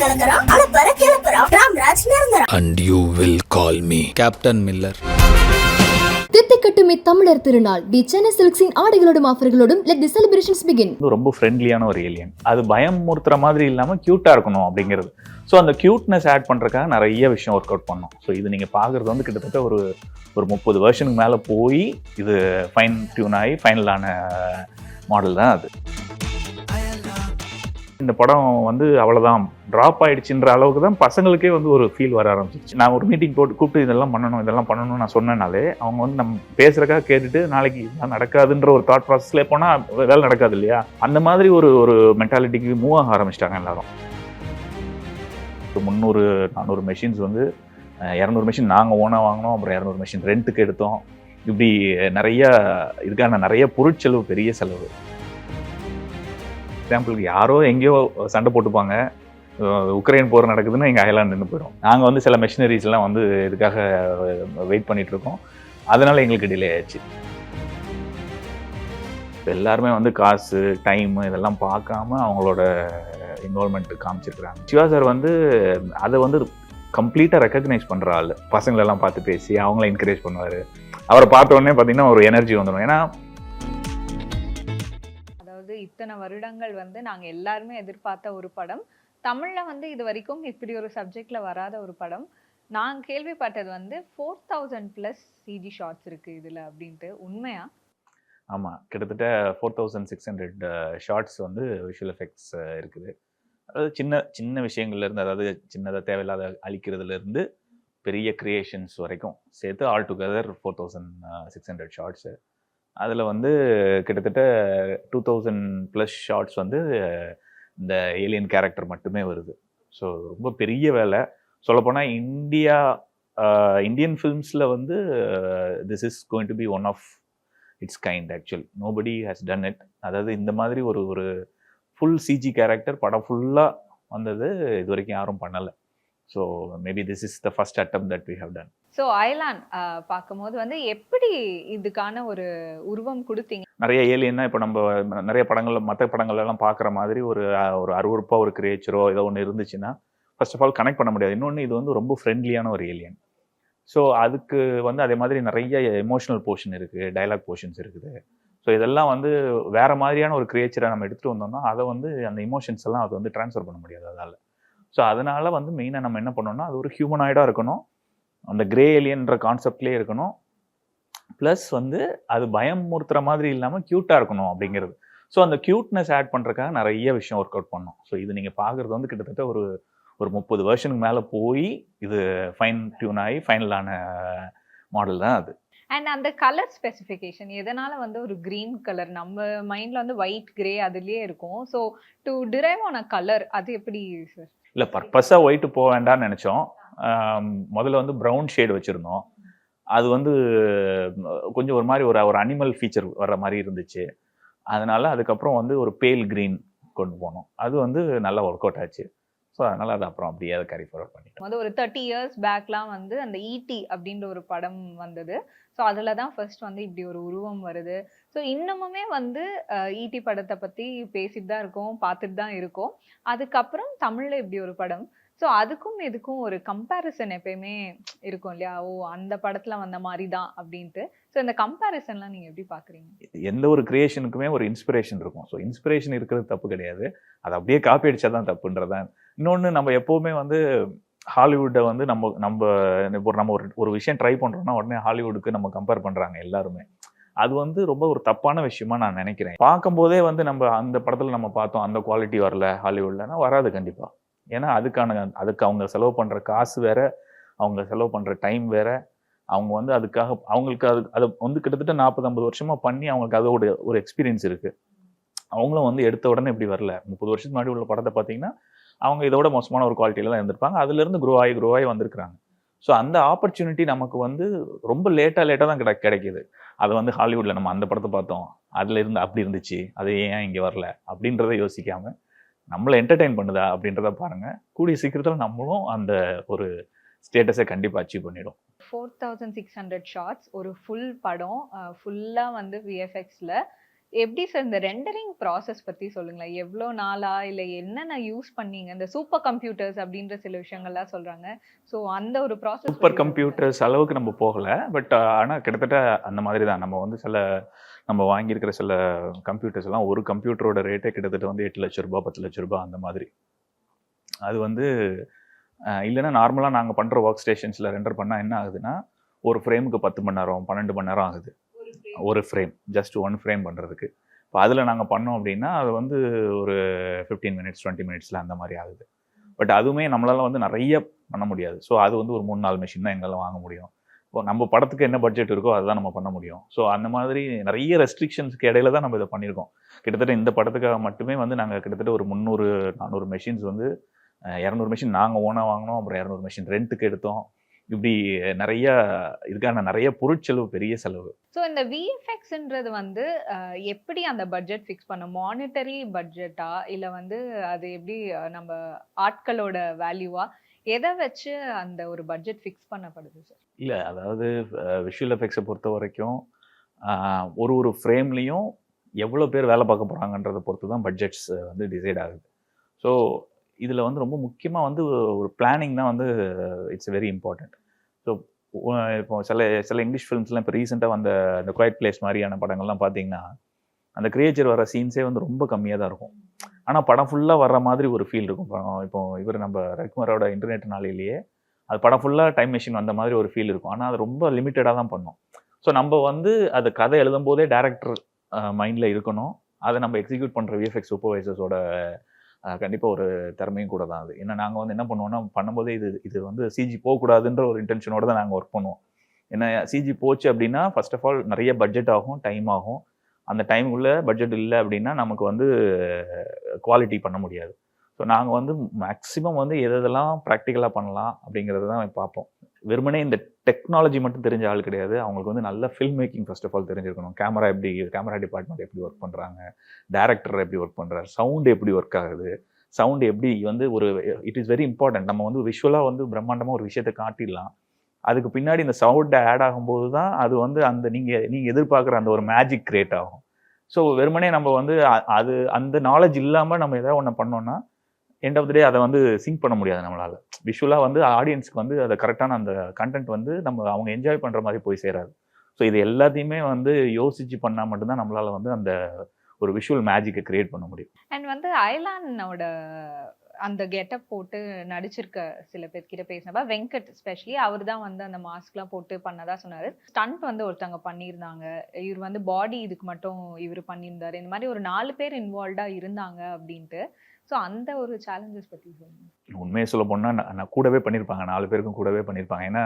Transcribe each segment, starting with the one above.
கலக்கறோம் அலப்பற கிளப்புறோம் ராம்ராஜ் நிரந்தரம் and you will call me Captain Miller. தித்திக்கட்டுமே தமிழர் திருநாள் தி சென்னை சில்க்ஸின் ஆடைகளோடும் ஆஃபர்களோடும் let the celebrations begin. ரொம்ப ஃப்ரெண்ட்லியான ஒரு ஏலியன். அது பயம் மூர்த்துற மாதிரி இல்லாமல் க்யூட்டாக இருக்கணும் அப்படிங்கிறது. ஸோ அந்த க்யூட்னஸ் ஆட் பண்ணுறதுக்காக நிறைய விஷயம் ஒர்க் அவுட் பண்ணோம். ஸோ இது நீங்கள் பார்க்குறது வந்து கிட்டத்தட்ட ஒரு 30 வருஷனுக்கு மேலே போய் இது ஃபைன் டியூன் ஆகி ஃபைனலான மாடல் தான் அது. இந்த படம் வந்து அவ்வளோதான் ட்ராப் ஆகிடுச்சுன்ற அளவுக்கு தான் பசங்களுக்கே வந்து ஒரு ஃபீல் வர ஆரம்பிச்சிச்சு. நான் ஒரு மீட்டிங் போட்டு கூப்பிட்டு இதெல்லாம் பண்ணணும்னு நான் சொன்னனாலே அவங்க வந்து நம்ம பேசுகிறக்காக கேட்டுட்டு நாளைக்கு இதெல்லாம் நடக்காதுன்ற ஒரு தாட் ப்ராசஸ்லேயே போனால் வேலை நடக்காது இல்லையா. அந்த மாதிரி ஒரு மென்டாலிட்டிக்கு மூவ் ஆக ஆரம்பிச்சிட்டாங்க எல்லாரும். 300-400 மெஷின்ஸ் வந்து 200 மெஷின் நாங்கள் ஓனாக வாங்கினோம், அப்புறம் 200 மெஷின் ரெண்ட்டுக்கு எடுத்தோம். இப்படி இதுக்கான நிறைய பொருட்செலவு, பெரிய செலவு. எக்ஸாம்பிளுக்கு யாரோ எங்கேயோ சண்டை போட்டுப்பாங்க, உக்ரைன் போர் நடக்குதுன்னு எங்கள் அயர்லாந்து நின்று போயிடும். நாங்கள் வந்து சில மெஷினரிஸ்லாம் வந்து இதுக்காக வெயிட் பண்ணிகிட்ருக்கோம். அதனால் எங்களுக்கு டிலே ஆயிடுச்சு. எல்லாருமே வந்து காசு, டைமு இதெல்லாம் பார்க்காம அவங்களோட இன்வால்மெண்ட் காமிச்சிருக்கிறாங்க. சிவா சார் வந்து அதை வந்து கம்ப்ளீட்டாக ரெக்கக்னைஸ் பண்ணுற ஆள். பசங்களெல்லாம் பார்த்து பேசி அவங்கள என்கரேஜ் பண்ணுவார். அவரை பார்த்த உடனே பார்த்தீங்கன்னா ஒரு எனர்ஜி வந்துடும். ஏன்னா இத்தனை வருடங்கள் வந்து நாங்க எல்லாருமே எதிர்பார்த்த ஒரு படம், தமிழ்ல வந்து இது வரைக்கும் இப்படி ஒரு சப்ஜெக்ட்ல வராத ஒரு படம். நான் கேள்விப்பட்டது வந்து 4000+ சிஜி ஷார்ட்ஸ் இருக்கு இதுல அப்படின்ட்டு. உண்மையா? ஆமா, கிட்டத்தட்ட 4600 ஷார்ட்ஸ் வந்து விஷுவல் எஃபெக்ட்ஸ் இருக்குது. அதாவது சின்ன சின்ன விஷயங்கள்ல இருந்து, அதாவது சின்னதாக தேவையில்லாத அழிக்கிறதுல இருந்து பெரிய கிரியேஷன்ஸ் வரைக்கும் சேர்த்து ஆல் டுகெதர் 4600 ஷார்ட்ஸு. அதில் வந்து கிட்டத்தட்ட 2000+ ஷார்ட்ஸ் வந்து இந்த ஏலியன் கேரக்டர் மட்டுமே வருது. ஸோ ரொம்ப பெரிய வேலை. சொல்லப்போனால் இந்தியன் ஃபிலிம்ஸில் வந்து this is going to be one of its kind. Actually nobody has done it. அதாவது இந்த மாதிரி ஒரு ஃபுல் சிஜி கேரக்டர் படம் ஃபுல்லாக வந்தது இது வரைக்கும் யாரும் பண்ணலை. So maybe this is the first attempt that we have done. So Ayalaan பார்க்கும்போது வந்து எப்படி இதுக்கான ஒரு உருவம் கொடுத்தீங்க? நிறைய ஏலியன்னா இப்போ நம்ம நிறைய படங்கள், மற்ற படங்கள்லாம் பார்க்குற மாதிரி ஒரு அருவருப்பாக ஒரு கிரியேச்சரோ ஏதோ ஒன்று இருந்துச்சுன்னா ஃபர்ஸ்ட் ஆஃப் ஆல் கனெக்ட் பண்ண முடியாது. இன்னொன்று இது வந்து ரொம்ப ஃப்ரெண்ட்லியான ஒரு ஏலியன். ஸோ அதுக்கு வந்து அதே மாதிரி நிறைய எமோஷனல் போர்ஷன் இருக்குது, டைலாக் போர்ஷன்ஸ் இருக்குது. ஸோ இதெல்லாம் வந்து வேறு மாதிரியான ஒரு கிரியேச்சரை நம்ம எடுத்துகிட்டு வந்தோம்னா அதை வந்து அந்த இமோஷன்ஸ் எல்லாம் அது வந்து ட்ரான்ஸ்ஃபர் பண்ண முடியாது அதால். ஸோ அதனால் வந்து மெயினாக நம்ம என்ன பண்ணோம்னா அது ஒரு ஹியூமனாய்டாக இருக்கணும், அந்த கிரே ஏலியன்ற கான்செப்ட்லேயே இருக்கணும். ப்ளஸ் வந்து அது பயம் மூர்த்துற மாதிரி இல்லாமல் க்யூட்டாக இருக்கணும் அப்படிங்கிறது. ஸோ அந்த க்யூட்னஸ் ஆட் பண்ணுறதுக்காக நிறைய விஷயம் ஒர்க் அவுட் பண்ணோம். ஸோ இது நீங்கள் பார்க்குறது வந்து கிட்டத்தட்ட ஒரு 30 வருஷனுக்கு மேலே போய் இது ஃபைன் டியூன் ஆகி ஃபைனலான மாடல் தான் அது. அண்ட் அந்த கலர் ஸ்பெசிஃபிகேஷன் எதனால வந்து ஒரு கிரீன் கலர், நம்ம மைண்டில் வந்து ஒயிட் கிரே அதுலேயே இருக்கும். So to drive on a colour அது எப்படி சார்? இல்லை, பர்பஸாக ஒயிட்டு போக வேண்டாம்னு நினச்சோம். முதல்ல வந்து ப்ரௌன் ஷேடு வச்சுருந்தோம். அது வந்து கொஞ்சம் ஒரு மாதிரி ஒரு அனிமல் ஃபீச்சர் வர்ற மாதிரி இருந்துச்சு. அதனால் அதுக்கப்புறம் வந்து ஒரு பேல் க்ரீன் கொண்டு போனோம். அது வந்து நல்லா ஒர்க் அவுட் ஆச்சு. ஸோ அதனால் அது அப்புறம் அப்படியே அதை கேரி ஃபார்வர்ட் பண்ணிட்டோம். ஒரு 30 இயர்ஸ் பேக்லாம் வந்து அந்த ஈடி அப்படின்ற ஒரு படம் வந்தது. ஸோ அதில் தான் ஃபர்ஸ்ட் வந்து இப்படி ஒரு உருவம் வருது. ஸோ இன்னமுமே வந்து ஈடி படத்தை பற்றி பேசிட்டு தான் இருக்கோம், பார்த்துட்டு தான் இருக்கோம். அதுக்கப்புறம் தமிழில் இப்படி ஒரு படம். ஸோ அதுக்கும் இதுக்கும் ஒரு கம்பேரிசன் எப்பயுமே இருக்கும் இல்லையா? ஓ அந்த படத்தில் வந்த மாதிரி தான் அப்படின்ட்டு. ஸோ இந்த கம்பேரிசன்லாம் நீங்கள் எப்படி பார்க்குறீங்க? எந்த ஒரு கிரியேஷனுக்குமே ஒரு இன்ஸ்பிரேஷன் இருக்கும். ஸோ இன்ஸ்பிரேஷன் இருக்கிறது தப்பு கிடையாது, அது அப்படியே காப்பி அடிச்சா தான் தப்புன்றதான். இன்னொன்று, நம்ம எப்போவுமே வந்து ஹாலிவுட்டை வந்து நம்ம ஒரு விஷயம் ட்ரை பண்ணுறோம்னா உடனே ஹாலிவுட்டுக்கு நம்ம கம்பேர் பண்ணுறாங்க எல்லாருமே. அது வந்து ரொம்ப ஒரு தப்பான விஷயமா நான் நினைக்கிறேன். பார்க்கும்போதே வந்து நம்ம அந்த படத்தில் நம்ம பார்த்தோம் அந்த குவாலிட்டி வரல ஹாலிவுட்லன்னா வராது கண்டிப்பாக. ஏன்னா அதுக்கு அவங்க செலவு பண்ணுற காசு வேற, அவங்க செலவு பண்ணுற டைம் வேற. அவங்க வந்து அதுக்காக அவங்களுக்கு அதை வந்து கிட்டத்தட்ட 40-50 வருஷமாக பண்ணி அவங்களுக்கு அதோட ஒரு எக்ஸ்பீரியன்ஸ் இருக்குது. அவங்களும் வந்து எடுத்த உடனே இப்படி வரல. 30 வருஷத்துக்கு முன்னாடி உள்ள படத்தை பார்த்தீங்கன்னா அவங்க இதோட மோசமான ஒரு குவாலிட்டியில் தான் இருந்திருப்பாங்க. அதுலேருந்து க்ரோ ஆகி வந்திருக்கிறாங்க. ஸோ அந்த ஆப்பர்ச்சுனிட்டி நமக்கு வந்து ரொம்ப லேட்டாக தான் கிடைக்கிது. அதை வந்து ஹாலிவுட்டில் நம்ம அந்த படத்தை பார்த்தோம், அதில் இருந்து அப்படி இருந்துச்சு, அது ஏன் இங்கே வரல அப்படின்றத யோசிக்காமல் நம்மளை என்டர்டெயின் பண்ணுதா அப்படின்றத பாருங்கள். கூடிய சீக்கிரத்தில் நம்மளும் அந்த ஒரு ஸ்டேட்டஸை கண்டிப்பாக அச்சீவ் பண்ணிடும். 4600 ஷார்ட்ஸ் ஒரு ஃபுல் படம், ஃபுல்லாக வந்து விஎஃப்எக்ஸில் எப்படி சார் இந்த ரெண்டரிங் ப்ராசஸ் பத்தி சொல்லுங்களேன். எவ்ளோ நாளா? இல்ல என்னென்ன யூஸ் பண்ணீங்க? இந்த சூப்பர் கம்ப்யூட்டர்ஸ் அப்படின்ற சில விஷயங்கள்லாம் சொல்றாங்க. ஸோ அந்த ஒரு ப்ராசஸ் சூப்பர் கம்ப்யூட்டர்ஸ் அளவுக்கு நம்ம போகல. பட் ஆனா கிட்டத்தட்ட அந்த மாதிரி தான். நம்ம வந்து நம்ம வாங்கியிருக்கிற சில கம்ப்யூட்டர்ஸ் எல்லாம் ஒரு கம்ப்யூட்டரோட ரேட்டே கிட்டத்தட்ட வந்து ரூ. 8,00,000 10,00,000 அந்த மாதிரி. அது வந்து இல்லைன்னா நார்மலாக நாங்கள் பண்ணுற ஒர்க் ஸ்டேஷன்ஸில் ரெண்டர் பண்ணால் என்ன ஆகுதுன்னா, ஒரு ஃப்ரேமுக்கு 10 மணி நேரம் 12 மணி நேரம் ஆகுது. ஒரு ஃப்ரேம் ஜஸ்ட் ஒன் ஃப்ரேம் பண்ணுறதுக்கு. இப்போ அதில் நாங்கள் பண்ணோம் அப்படின்னா அது வந்து ஒரு 15 மினிட்ஸ் 20 மினிட்ஸில் அந்த மாதிரி ஆகுது. பட் அதுவுமே நம்மளால் வந்து நிறைய பண்ண முடியாது. ஸோ அது வந்து ஒரு 3-4 மெஷின் தான் எங்களால் வாங்க முடியும். இப்போ நம்ம படத்துக்கு என்ன பட்ஜெட் இருக்கோ அதுதான் நம்ம பண்ண முடியும். ஸோ அந்த மாதிரி நிறைய ரெஸ்ட்ரிக்ஷன்ஸ்க்கு இடையில தான் நம்ம இதை பண்ணியிருக்கோம். கிட்டத்தட்ட இந்த படத்துக்காக மட்டுமே வந்து நாங்கள் கிட்டத்தட்ட ஒரு 300-400 மெஷின்ஸ் வந்து 200 மெஷின் நாங்கள் ஓனாக வாங்கினோம். அப்புறம் 200 மெஷின் ரெண்ட்டுக்கு எடுத்தோம். இப்படி நிறைய இதுக்கான நிறைய பொருட்செலவு, பெரிய செலவு. ஸோ இந்த விஎஃப்எக்ஸ்ன்றது வந்து எப்படி அந்த பட்ஜெட் ஃபிக்ஸ் பண்ணும்? மானிட்டரி பட்ஜெட்டா? இல்ல வந்து அது எப்படி நம்ம ஆட்களோட வேல்யூவா? எதை வச்சு அந்த ஒரு பட்ஜெட் ஃபிக்ஸ் பண்ணப்படுது சார்? இல்லை, அதாவது விஷுவல் எஃபெக்ட்ஸை பொறுத்த வரைக்கும் ஒரு ஃப்ரேம்லேயும் எவ்வளோ பேர் வேலை பார்க்க போகிறாங்கன்றதை பொறுத்து தான் பட்ஜெட்ஸ் வந்து டிசைட் ஆகுது. ஸோ இதில் வந்து ரொம்ப முக்கியமாக வந்து ஒரு பிளானிங் தான் வந்து இட்ஸ் வெரி இம்பார்ட்டண்ட். ஸோ இப்போ சில இங்கிலீஷ் ஃபிலிம்ஸ்லாம் இப்போ ரீசெண்டாக வந்த அந்த குவைட் பிளேஸ் மாதிரியான படங்கள்லாம் பார்த்தீங்கன்னா, அந்த கிரியேச்சர் வர சீன்ஸே வந்து ரொம்ப கம்மியாக தான் இருக்கும். ஆனால் படம் ஃபுல்லாக வர்ற மாதிரி ஒரு ஃபீல் இருக்கும். இப்போ இவர் நம்ம ரவிக்குமாரோட இன்டர்நெட் நாளிலேயே அது படம் ஃபுல்லாக டைம் மெஷின் வந்த மாதிரி ஒரு ஃபீல் இருக்கும். ஆனால் அது ரொம்ப லிமிட்டடாக தான் பண்ணோம். ஸோ நம்ம வந்து அது கதை எழுதும் போதே டேரக்டர் மைண்டில் இருக்கணும். அதை நம்ம எக்ஸிக்யூட் பண்ணுற விஎஃப்எக்ஸ் சூப்பர்வைசர்ஸோட கண்டிப்பாக ஒரு திறமையும் கூட தான் அது. ஏன்னா நாங்கள் வந்து என்ன பண்ணுவோம்னா பண்ணும்போதே இது வந்து சிஜி போகக்கூடாதுன்ற ஒரு இன்டென்ஷனோட தான் நாங்கள் ஒர்க் பண்ணுவோம். ஏன்னா சிஜி போச்சு அப்படின்னா ஃபர்ஸ்ட் ஆஃப் ஆல் நிறைய பட்ஜெட் ஆகும், டைம் ஆகும். அந்த டைமுக்குள்ளே பட்ஜெட் இல்லை அப்படின்னா நமக்கு வந்து குவாலிட்டி பண்ண முடியாது. ஸோ நாங்கள் வந்து மேக்ஸிமம் வந்து எதெல்லாம் ப்ராக்டிக்கலாக பண்ணலாம் அப்படிங்கிறது தான் பார்ப்போம். வெறுமனே இந்த டெக்னாலஜி மட்டும் தெரிஞ்ச ஆள் கிடையாது. அவங்களுக்கு வந்து நல்ல film making first of all தெரிஞ்சிருக்கணும். கேமரா டிபார்ட்மெண்ட் எப்படி ஒர்க் பண்ணுறாங்க, டேரக்டர் எப்படி ஒர்க் பண்ணுறாரு, சவுண்டு எப்படி ஒர்க் ஆகுது, சவுண்டு எப்படி வந்து இட் இஸ் வெரி இம்பார்ட்டன்ட். நம்ம வந்து விஷுவலாக வந்து பிரம்மாண்டமாக ஒரு விஷயத்தை காட்டிடலாம். அதுக்கு பின்னாடி இந்த சவுண்டை ஆட் ஆகும்போது தான் அது வந்து அந்த நீங்கள் எதிர்பார்க்குற அந்த ஒரு மேஜிக் கிரியேட் ஆகும். ஸோ வெறுமனே நம்ம வந்து அந்த நாலேஜ் இல்லாமல் நம்ம எதாவது ஒன்று பண்ணோன்னா எண்ட் ஆஃப் த டே அதை வந்து சிங்க் பண்ண முடியாது நம்மளால். விஷுவலாக வந்து ஆடியன்ஸ்க்கு வந்து அதை கரெக்டான அந்த கண்டென்ட் வந்து அவங்க என்ஜாய் பண்ணுற மாதிரி போய் சேராது. ஸோ இது எல்லாத்தையுமே வந்து யோசிச்சு பண்ணால் மட்டும்தான் நம்மளால் வந்து அந்த ஒரு விஷுவல் மேஜிக்கை கிரியேட் பண்ண முடியும். அண்ட் வந்து அயலானோட அந்த கெட்டப் போட்டு நடிச்சிருக்க சில பேர்கிட்ட பேசினப்ப வெங்கட் ஸ்பெஷலி அவர் தான் வந்து அந்த மாஸ்க்லாம் போட்டு பண்ணதா சொன்னாரு. ஸ்டண்ட் வந்து ஒருத்தவங்க பண்ணியிருந்தாங்க. இவர் வந்து பாடி இதுக்கு மட்டும் இவர் பண்ணியிருந்தாரு. இந்த மாதிரி ஒரு 4 பேர் இன்வால்வ்டா இருந்தாங்க அப்படின்ட்டு. ஸோ அந்த ஒரு சேலஞ்சஸ் பற்றி சொல்லுங்க. உண்மையை சொல்ல போனால் நான் கூடவே பண்ணியிருப்பாங்க, 4 பேருக்கும் கூடவே பண்ணியிருப்பாங்க. ஏன்னா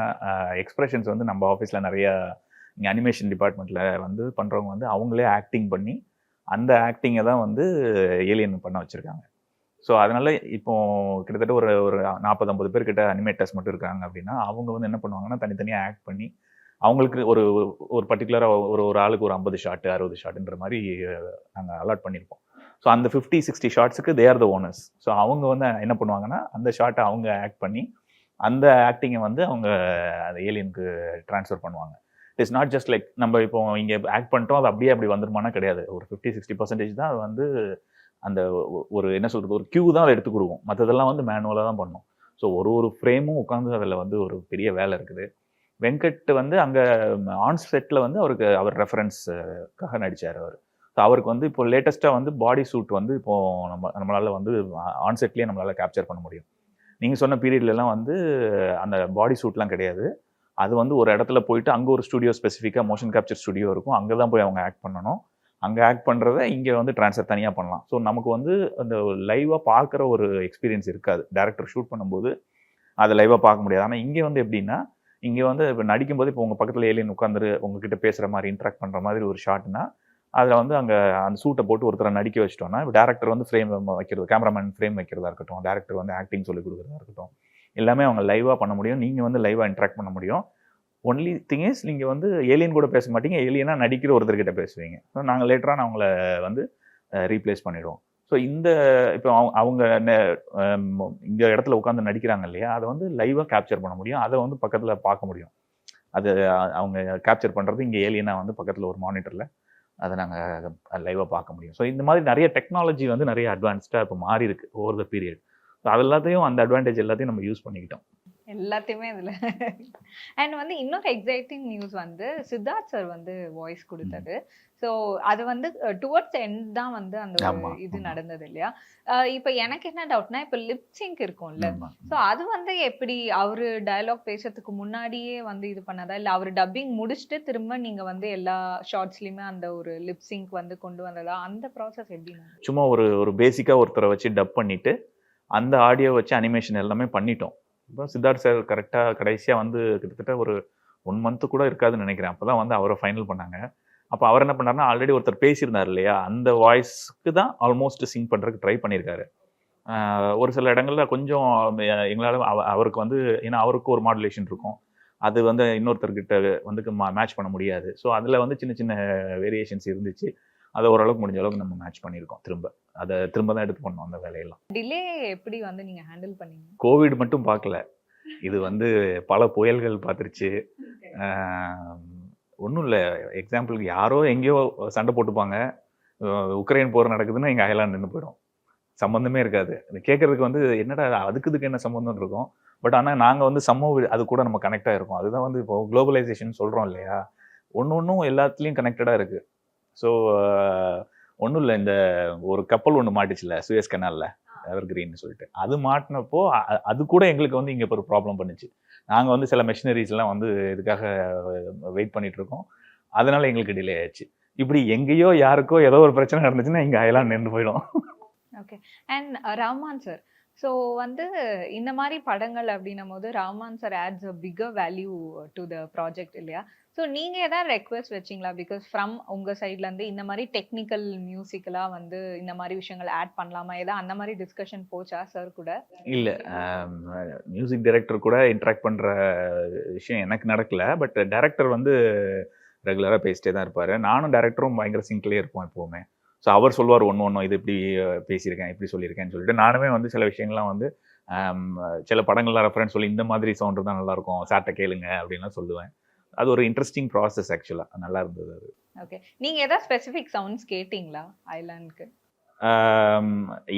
எக்ஸ்பிரஷன்ஸ் வந்து நம்ம ஆஃபீஸில் நிறையா இங்கே அனிமேஷன் டிபார்ட்மெண்ட்டில் வந்து பண்ணுறவங்க வந்து அவங்களே ஆக்டிங் பண்ணி அந்த ஆக்டிங்கை தான் வந்து ஏலியன் பண்ண வச்சுருக்காங்க. ஸோ அதனால் இப்போ கிட்டத்தட்ட ஒரு 40-50 பேர்கிட்ட அனிமேட்டர்ஸ் மட்டும் இருக்காங்க அப்படின்னா அவங்க வந்து என்ன பண்ணுவாங்கன்னா தனித்தனியாக ஆக்ட் பண்ணி அவங்களுக்கு ஒரு பர்டிகுலராக ஒரு ஆளுக்கு ஒரு 50 ஷாட்டு 60 ஷாட்டுன்ற மாதிரி நாங்கள் அலாட் பண்ணியிருப்போம். ஸோ அந்த 50-60 ஷாட்ஸுக்கு they are the owners. So அவங்க வந்து என்ன பண்ணுவாங்கன்னா அந்த ஷாட்டை அவங்க ஆக்ட் பண்ணி அந்த ஆக்டிங்கை வந்து அவங்க அந்த ஏலியனுக்கு ட்ரான்ஸ்ஃபர் பண்ணுவாங்க. It is not just like நம்ம இப்போ இங்கே ஆக்ட் பண்ணிட்டோம் அது அப்படியே அப்படி வந்துருமானா கிடையாது. ஒரு 50-60% தான் அது வந்து அந்த ஒரு என்ன சொல்கிறது ஒரு கியூ தான் அதை எடுத்து கொடுக்கும். மற்றதெல்லாம் வந்து மேனுவலாக தான் பண்ணும். ஸோ ஒரு ஃப்ரேமும் உட்காந்து அதில் வந்து ஒரு பெரிய வேலை இருக்குது. வெங்கட் வந்து அங்கே ஆன் செட்டில் வந்து அவர் ரெஃபரன்ஸுக்காக நடித்தார் அவர். ஸோ அவருக்கு வந்து இப்போ லேட்டஸ்ட்டாக வந்து பாடி சூட் வந்து இப்போது நம்மளால் வந்து ஆன் செட்லேயே நம்மளால் கேப்சர் பண்ண முடியும். நீங்கள் சொன்ன பீரியட்லலாம் வந்து அந்த பாடி சூட்லாம் கிடையாது. அது வந்து ஒரு இடத்துல போயிட்டு அங்கே ஒரு ஸ்டுடியோ ஸ்பெசிஃபிக்காக மோஷன் கேப்சர் ஸ்டுடியோ இருக்கும். அங்கே தான் போய் அவங்க ஆக்ட் பண்ணணும். அங்கே ஆக்ட் பண்ணுறத இங்கே வந்து ட்ரான்ஸ்ஃபர் தனியாக பண்ணலாம். ஸோ நமக்கு வந்து அந்த லைவாக பார்க்குற ஒரு எக்ஸ்பீரியன்ஸ் இருக்காது. டேரக்டர் ஷூட் பண்ணும்போது அதை லைவாக பார்க்க முடியாது. ஆனால் இங்கே வந்து எப்படின்னா இங்கே வந்து இப்போ நடிக்கும்போது இப்போ உங்கள் பக்கத்தில் ஏலியன் உட்காந்துரு உங்ககிட்ட பேசுகிற மாதிரி இன்ட்ராக்ட் பண்ணுற மாதிரி ஒரு ஷாட்னா அதில் வந்து அங்கே அந்த சூட்டை போட்டு ஒருத்தரை நடிக்க வச்சிட்டோம்னா இப்போ டேரக்டர் வந்து ஃப்ரேம் வைக்கிறது, கேமராமேன் ஃப்ரேம் வைக்கிறதா இருக்கட்டும், டேரக்டர் வந்து ஆக்டிங் சொல்லி கொடுக்குறதா இருக்கட்டும், எல்லாமே அவங்க லைவாக பண்ண முடியும். நீங்கள் வந்து லைவாக இன்ட்ராக்ட் பண்ண முடியும். ஒன்லி திங் இஸ் நீங்கள் வந்து ஏலியன் கூட பேச மாட்டீங்க, ஏலியனாக நடிக்கிற ஒருத்தர்கிட்ட பேசுவீங்க. ஸோ நாங்கள் லேட்டராக அவங்கள வந்து ரீப்ளேஸ் பண்ணிடுவோம். ஸோ இப்போ அவங்க இந்த இடத்துல உட்காந்து நடிக்கிறாங்க இல்லையா, அதை வந்து லைவாக கேப்சர் பண்ண முடியும். அதை வந்து பக்கத்தில் பார்க்க முடியும். அது அவங்க கேப்சர் பண்ணுறது இங்கே ஏலியனாக வந்து பக்கத்தில் ஒரு மானிட்டரில் அதை நாங்கள் லைவாக பார்க்க முடியும். ஸோ இந்த மாதிரி நிறைய டெக்னாலஜி வந்து நிறைய அட்வான்ஸ்டாக இப்போ மாறி இருக்கு ஓவர் த பீரியட். ஸோ அது எல்லாத்தையும் அந்த அட்வான்டேஜ் எல்லாத்தையும் நம்ம யூஸ் பண்ணிக்கிட்டோம். எல்லாத்தையுமே இதுல. அண்ட் வந்து இன்னொரு எக்ஸைட்டிங் நியூஸ் வந்து சித்தார்த் சார் வந்து வாய்ஸ் கொடுத்தது. ஸோ அது வந்து டுவர்ட்ஸ் எண்ட் தான் வந்து அந்த ஆமா, இது ஆமா. நடந்தது இல்லையா? இப்போ எனக்கு என்ன டவுட்னா, இப்போ லிப்சிங்க் இருக்கும்ல, ஆமா. ஸோ அது வந்து எப்படி அவரு டயலாக் பேசுறதுக்கு முன்னாடியே வந்து இது பண்ணதா, இல்ல அவரு டப்பிங் முடிச்சுட்டு திரும்ப நீங்க வந்து எல்லா ஷார்ட்ஸ்லயுமே அந்த ஒரு லிப்சிங்க் வந்து கொண்டு வந்ததா, அந்த ப்ராசஸ் எப்படி நடந்தது? சும்மா ஒரு பேசிக்காக ஒருத்தரை வச்சு டப் பண்ணிட்டு அந்த ஆடியோ வச்சு அனிமேஷன் எல்லாமே பண்ணிட்டோம். இப்போ சித்தார்த் சார் கரெக்டாக கடைசியாக வந்து கிட்டத்தட்ட ஒரு 1 மந்த்து கூட இருக்காதுன்னு நினைக்கிறேன். அப்போ தான் வந்து அவரை ஃபைனல் பண்ணாங்க. அப்போ அவர் என்ன பண்ணாருன்னா, ஆல்ரெடி ஒருத்தர் பேசியிருந்தார் இல்லையா, அந்த வாய்ஸ்க்கு தான் ஆல்மோஸ்ட் சிங் பண்ணுறதுக்கு ட்ரை பண்ணியிருக்காரு. ஒரு சில இடங்கள்ல கொஞ்சம் எங்களால் அவருக்கு வந்து, ஏன்னா அவருக்கு ஒரு மாடுலேஷன் இருக்கும், அது வந்து இன்னொருத்தர்கிட்ட வந்து மேட்ச் பண்ண முடியாது. ஸோ அதில் வந்து சின்ன சின்ன வேரியேஷன்ஸ் இருந்துச்சு. அதை ஓரளவுக்கு முடிஞ்ச அளவுக்கு நம்ம மேட்ச் பண்ணியிருக்கோம். அதை திரும்ப தான் எடுத்து பண்ணோம் அந்த வேலையெல்லாம். டிலே எப்படி வந்து நீங்க ஹேண்டில் பண்ணீங்க? கோவிட் மட்டும் பார்க்கல, இது வந்து பல புயல்கள் பார்த்துருச்சு. ஒன்றும் இல்லை, எக்ஸாம்பிளுக்கு யாரோ எங்கேயோ சண்டை போட்டுப்பாங்க, உக்ரைன் போர் நடக்குதுன்னா எங்கள் அயலான் நின்று போயிடும், சம்மந்தமே இருக்காது. இது கேட்கறதுக்கு வந்து என்னடா அதுக்கு என்ன சம்மந்தம் இருக்கும். பட் ஆனால் நாங்கள் வந்து அது கூட நம்ம கனெக்டாக இருக்கோம். அதுதான் வந்து இப்போ குளோபலைசேஷன் சொல்கிறோம் இல்லையா, ஒன்றும் எல்லாத்துலேயும் கனெக்டடாக இருக்குது. ஸோ ஒன்றும் இல்லை, இந்த ஒரு கப்பல் ஒன்று மாட்டுச்சுல சுயஸ் கனாலில், எவர் கிரீன்னு சொல்லிட்டு, அது மாட்டினப்போ அது கூட எங்களுக்கு வந்து இங்கே ஒரு ப்ராப்ளம் பண்ணுச்சு. நாங்கள் வந்து சில மெஷினரிஸ்லாம் வந்து இதுக்காக வெயிட் பண்ணிட்டு இருக்கோம், அதனால எங்களுக்கு டிலே ஆயிடுச்சு. இப்படி எங்கேயோ யாருக்கோ ஏதோ ஒரு பிரச்சனை நடந்துச்சுன்னா இங்கே அயலான் நின்று போயிடும். Okay. And Rahman sir, so வந்து இந்த மாதிரி படங்கள் அப்படின்னும் போது Rahman sir adds a bigger value to the project இல்லையா? ஸோ நீங்க ஏதாவது ரெக்வெஸ்ட் வச்சிங்களா? பிகாஸ் ஃப்ரம் உங்க சைட்ல இருந்து இந்த மாதிரி டெக்னிக்கல் மியூசிக்கெல்லாம் வந்து இந்த மாதிரி விஷயங்கள் ஆட் பண்ணலாமா, ஏதாவது அந்த மாதிரி டிஸ்கஷன் போச்சா சார் கூட? இல்லை, மியூசிக் டைரக்டர் கூட இன்ட்ராக்ட் பண்ணுற விஷயம் எனக்கு நடக்கல. பட் டைரக்டர் வந்து ரெகுலராக பேசிட்டே தான் இருப்பார். நானும் டைரக்டரும் பயங்கர சிங்க்லேயே இருப்போம் எப்போவுமே. ஸோ அவர் சொல்லுவார் ஒன்று இது இப்படி பேசியிருக்கேன், இப்படி சொல்லியிருக்கேன்னு சொல்லிட்டு, நானுமே வந்து சில விஷயங்கள்லாம் வந்து சில படங்கள்லாம் ரெஃபரன்ஸ் சொல்லி இந்த மாதிரி சவுண்டு தான் நல்லாயிருக்கும், சார்ட்ட கேளுங்க அப்படின்லாம் சொல்லுவேன். அது ஒரு இன்ட்ரெஸ்டிங் ப்ராசஸ், ஆக்சுவலாக நல்லா இருந்தது அது. ஓகே. நீங்க ஏதாவது ஸ்பெசிஃபிக் சவுண்ட்ஸ் கேட்டிங்களா ஐலாண்டுக்கு?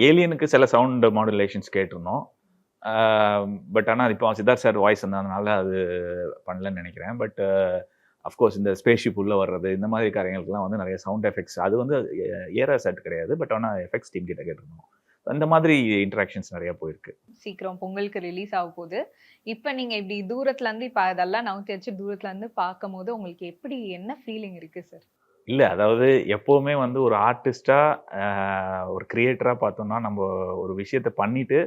ஏலியனுக்கு சில சவுண்ட் மாடுலேஷன்ஸ் கேட்டிருந்தோம். பட் ஆனால் இப்போ சித்தார்த் சார் வாய்ஸ் இருந்ததுனால அது பண்ணலன்னு நினைக்கிறேன். பட் அஃப்கோர்ஸ் இந்த ஸ்பேஸ்ஷிப் உள்ளே வர்றது, இந்த மாதிரி காரியங்களுக்குலாம் வந்து நிறைய சவுண்ட் எஃபெக்ட்ஸ், அது வந்து ஏரா செட் கிடையாது, பட் ஆனால் எஃபெக்ட்ஸ் டீம் கிட்ட கேட்டிருந்தோம். அந்த மாதிரி இன்ட்ராக்ஷன்ஸ் நிறைய போயிருக்கு. சீக்கிரம் பொங்கலுக்கு ரிலீஸ் ஆக போகுது. இப்போ நீங்க இப்படி தூரத்துல இருந்து இப்போ அதெல்லாம் நவுத்தி வச்சு தூரத்துல இருந்து பார்க்கும் போது உங்களுக்கு எப்படி, என்ன ஃபீலிங் இருக்கு சார்? இல்லை, அதாவது எப்போவுமே வந்து ஒரு ஆர்டிஸ்டாக ஒரு கிரியேட்டராக பார்த்தோம்னா, நம்ம ஒரு விஷயத்தை பண்ணிட்டு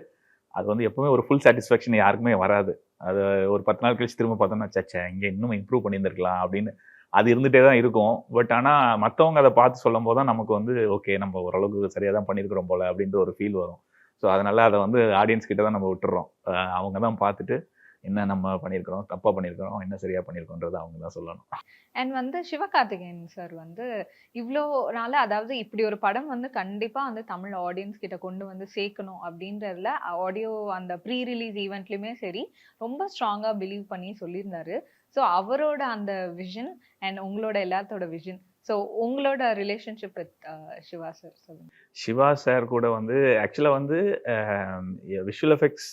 அது வந்து எப்போவுமே ஒரு ஃபுல் சாட்டிஸ்ஃபேக்ஷன் யாருக்குமே வராது. அது ஒரு 10 நாள் கழிச்சு திரும்ப பார்த்தோம்னா, சச்சா இங்கே இன்னும் இம்ப்ரூவ் பண்ணியிருந்திருக்கலாம் அப்படின்னு அது இருந்துகிட்டே தான் இருக்கும். பட் ஆனால் மற்றவங்க அதை பார்த்து சொல்லும் போது தான் நமக்கு வந்து ஓகே, நம்ம ஓரளவுக்கு சரியாக தான் பண்ணியிருக்கிறோம் போல் அப்படின்ற ஒரு ஃபீல் வரும். ஸோ அதனால் அதை வந்து ஆடியன்ஸ் கிட்ட தான் நம்ம விட்டுறோம். அவங்க தான் பார்த்துட்டு என்ன நம்ம பண்ணியிருக்கிறோம், தப்பாக பண்ணியிருக்கிறோம், என்ன சரியாக பண்ணியிருக்கோன்றதை அவங்க தான் சொல்லணும். அண்ட் வந்து சிவகார்த்திகேயன் சார் வந்து இவ்வளோ நாள், அதாவது இப்படி ஒரு படம் வந்து கண்டிப்பாக வந்து தமிழ் ஆடியன்ஸ் கிட்ட கொண்டு வந்து சேர்க்கணும் அப்படின்றதுல ஆடியோ அந்த ப்ரீ ரிலீஸ் ஈவெண்ட்லையுமே சரி ரொம்ப ஸ்ட்ராங்காக பிலீவ் பண்ணி சொல்லியிருந்தாரு. ஸோ அவரோட அந்த விஷன் அண்ட் உங்களோட எல்லாத்தோட விஷன், ஸோ உங்களோட ரிலேஷன்ஷிப் வித் சிவா சார் சொல்லுங்க. சிவா சார் கூட வந்து ஆக்சுவலாக வந்து விஷுவல் எஃபெக்ட்ஸ்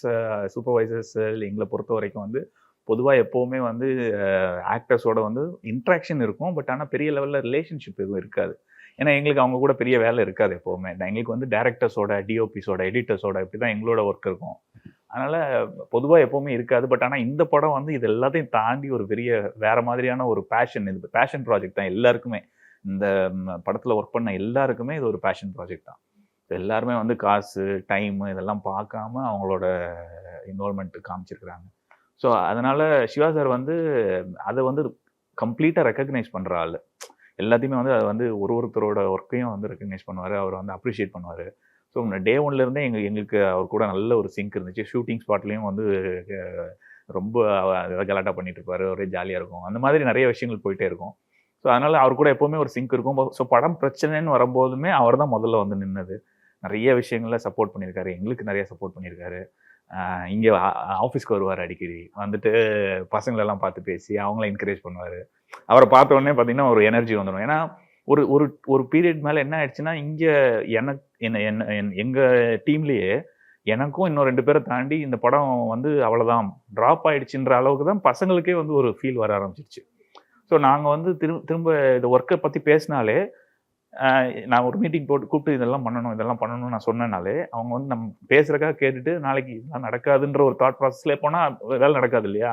சூப்பர்வைசர்ஸ் எங்களை பொறுத்த வரைக்கும் வந்து பொதுவாக எப்போவுமே வந்து ஆக்டர்ஸோட வந்து இன்ட்ராக்ஷன் இருக்கும். பட் ஆனால் பெரிய லெவலில் ரிலேஷன்ஷிப் எதுவும் இருக்காது. ஏன்னா எங்களுக்கு அவங்க கூட பெரிய வேலை இருக்காது எப்போவுமே. எங்களுக்கு வந்து டேரக்டர்ஸோட, டிஓபிஸோட, எடிட்டர்ஸோட இப்படி தான் எங்களோட ஒர்க் இருக்கும். அதனால் பொதுவாக எப்போவுமே இருக்காது. பட் ஆனால் இந்த படம் வந்து இது எல்லாத்தையும் தாண்டி ஒரு பெரிய வேறு மாதிரியான ஒரு பேஷன், இது பேஷன் ப்ராஜெக்ட் தான் எல்லாருக்குமே. இந்த படத்தில் ஒர்க் பண்ண எல்லாருக்குமே இது ஒரு பேஷன் ப்ராஜெக்ட் தான். எல்லாருமே வந்து காசு, டைமு இதெல்லாம் பார்க்காம அவங்களோட இன்வால்மெண்ட் காமிச்சிருக்கிறாங்க. ஸோ அதனால் சிவா சார் வந்து அதை வந்து கம்ப்ளீட்டாக ரெக்கக்னைஸ் பண்ணுற ஆள். எல்லாத்தையுமே வந்து அதை வந்து ஒருத்தரோட ஒர்க்கையும் வந்து ரெக்கக்னைஸ் பண்ணுவார், அவர் வந்து அப்ரிஷியேட் பண்ணுவார். ஸோ டே ஒன்லேருந்தே எங்களுக்கு அவர் கூட நல்ல ஒரு சிங்க் இருந்துச்சு. ஷூட்டிங் ஸ்பாட்லேயும் வந்து ரொம்ப கலாட்டா பண்ணிட்டு இருப்பார், ஒரே ஜாலியாக இருக்கும். அந்த மாதிரி நிறைய விஷயங்கள் போயிட்டே இருக்கும். ஸோ அதனால் அவர் கூட எப்போவுமே ஒரு சிங்க் இருக்கும். ஸோ படம் பிரச்சனைன்னு வரும்போதுமே அவர் தான் முதல்ல வந்து நின்னது. நிறைய விஷயங்களில் சப்போர்ட் பண்ணியிருக்காரு, எங்களுக்கு நிறைய சப்போர்ட் பண்ணியிருக்காரு. இங்கே ஆஃபீஸ்க்கு வருவார், அடிக்கடி வந்துட்டு பசங்களெல்லாம் பார்த்து பேசி அவங்கள என்கரேஜ் பண்ணுவார். அவரை பார்த்த உடனே பார்த்தீங்கன்னா ஒரு எனர்ஜி வந்துடும். ஏன்னா ஒரு ஒரு ஒரு பீரியட் மேலே என்ன ஆயிடுச்சுன்னா, இங்கே எங்கள் டீம்லேயே எனக்கும் இன்னும் 2 பேரை தாண்டி இந்த படம் வந்து அவ்வளோதான் ட்ராப் ஆயிடுச்சுன்ற அளவுக்கு தான் பசங்களுக்கே வந்து ஒரு ஃபீல் வர ஆரம்பிச்சிருச்சு. ஸோ நாங்கள் வந்து திரும்ப இந்த ஒர்க்கை பற்றி பேசினாலே, நான் ஒரு மீட்டிங் போட்டு கூப்பிட்டு இதெல்லாம் பண்ணணும்னு நான் சொன்னேனாலே, அவங்க வந்து நம்ம பேசுறதுக்காக கேட்டுட்டு நாளைக்கு இதெல்லாம் நடக்காதுன்ற ஒரு தாட் ப்ராசஸ்லேயே போனால் வேலை நடக்காது இல்லையா?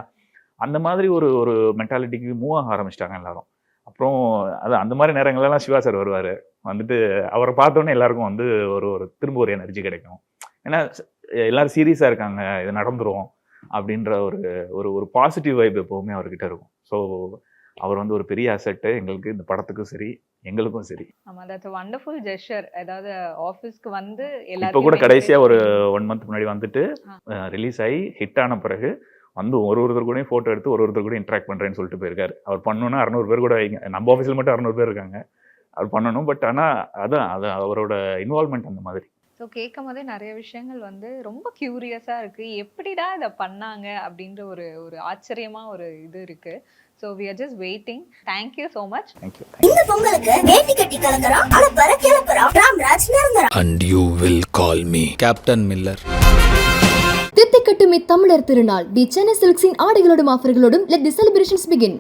அந்த மாதிரி ஒரு ஒரு மென்டாலிட்டிக்கு மூவ் ஆக ஆரம்பிச்சிட்டாங்க எல்லாரும். அப்புறம் அந்த மாதிரி நேரங்கள்லாம் சிவா சார் வருவார். வந்துட்டு அவரை பார்த்தோன்னே எல்லாருக்கும் வந்து ஒரு ஒரு திரும்ப ஒரு எனர்ஜி கிடைக்கும். ஏன்னா எல்லாரும் சீரியஸாக இருக்காங்க, இது நடந்துரும் அப்படின்ற ஒரு ஒரு ஒரு பாசிட்டிவ் வைப் எப்போவுமே அவர்கிட்ட இருக்கும். ஸோ அவர் வந்து ஒரு பெரிய அசெட்டு எங்களுக்கு, இந்த படத்துக்கும் சரி எங்களுக்கும் சரி. ஆமா, தட்ஸ் a wonderful gesture. அதாவது ஆஃபீஸ்க்கு வந்து இப்போ கூட கடைசியாக ஒரு 1 மந்த் முன்னாடி வந்துட்டு ரிலீஸ் ஆகி ஹிட் ஆன பிறகு வந்து ஒருத்தர் கூடயும் ஃபோட்டோ எடுத்து ஒருத்தர் கூட இன்ட்ராக்ட் பண்ணுறேன்னு சொல்லிட்டு போயிருக்காரு. அவர் பண்ணணும்னா 600 பேர் கூட வைங்க. நம்ம ஆஃபீஸில் மட்டும் 600 பேர் இருக்காங்க. அவர் பண்ணணும். பட் ஆனால் அது அவரோட இன்வால்மெண்ட் அந்த மாதிரி. ஸோ கேட்கும் போதே நிறைய விஷயங்கள் வந்து ரொம்ப கியூரியஸா இருக்கு. எப்படிடா இதை பண்ணாங்க அப்படின்ற ஒரு ஒரு ஆச்சரியமா ஒரு இது இருக்கு. So we are just waiting. Thank you so much. Thank you. இந்த பொங்கலுக்கு வேட்டி கட்டி கலங்குறோம், அலப்பற கிளப்புறோம். ராம்ராஜ் நிரந்தரம். And you will call me Captain Miller. தித்திக்கட்டும் இத்தமிழர் திருநாள் தி சென்னை சில்க்ஸின் ஆடைகளோடும் ஆஃபர்களோடும் லெட் தி செலிப்ரேஷன்ஸ் பிகின்.